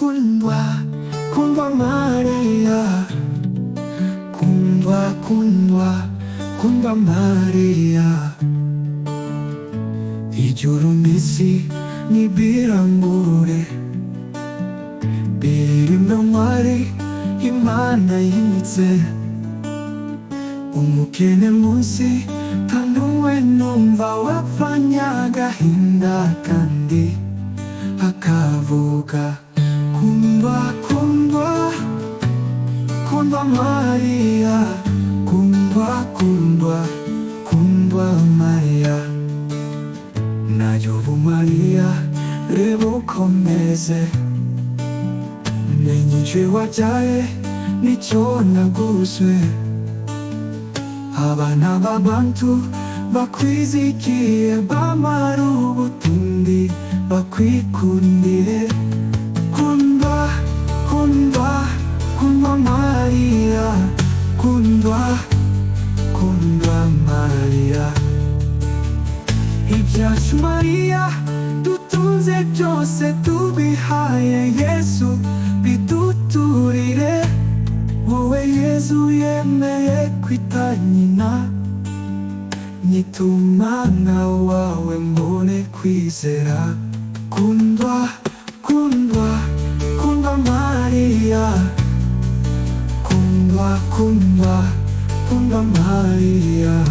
kundwa Maria, kundwa Maria. Ijuru n'isi n'ibirangurure birimo mwari Imana yimitse. Umukene munsi ntanuwe numva wapfanye agahinda kandi akavuga kundwa Maria, kundwa Maria. Nayobu Maria reba ukomeze, menye icyo wabyaye nicyo naguzwe. Abana b'abantu bakwizigiye bamara ubutindi bakwikundire. Kundwa Maria, kundwa Maria. Ibyacu Maria dutunze byose tubihaye Yesu biduturire. Wowe Yesu yemeye kwita nyina, nyita umwana wawe mbone kwizera. Kundwa Maria, kundwa Maria.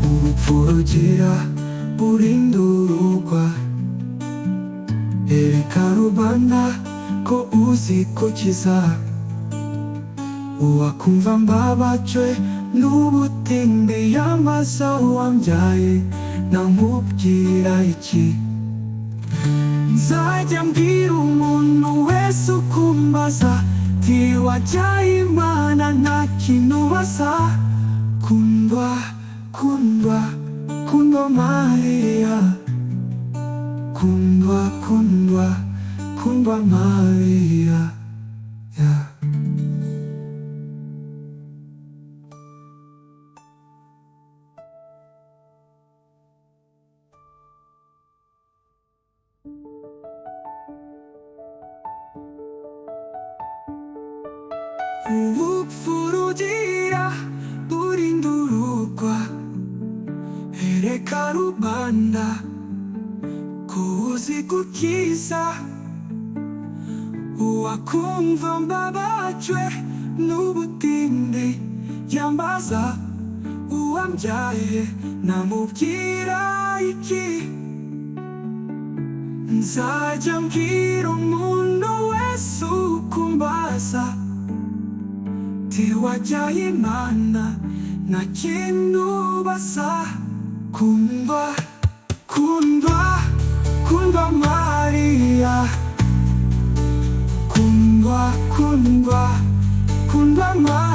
Urupfu rugira burindurwa, ereka rubanda ko uzi gukiza. Uwakumva mbabajwe n'ubutindi yamaza wambyaye, namubwira iki? Nzajya mbwira umuntu wese ukumbaza, ti wabyaye Imana nta kintu basa. Kundwa Maria, kundwa Maria, yeah. Urupfu rugira burindurwa, ereka rubanda ko uzi gukiza. Uwakumva mbabajwe n'ubutindi yambaza uwambyaye, namubwira iki? Nzajya mbwira umuntu wese ukumbaza, ti wabyaye Imana nta kintu basa. Kundwa Maria, kundwa Maria.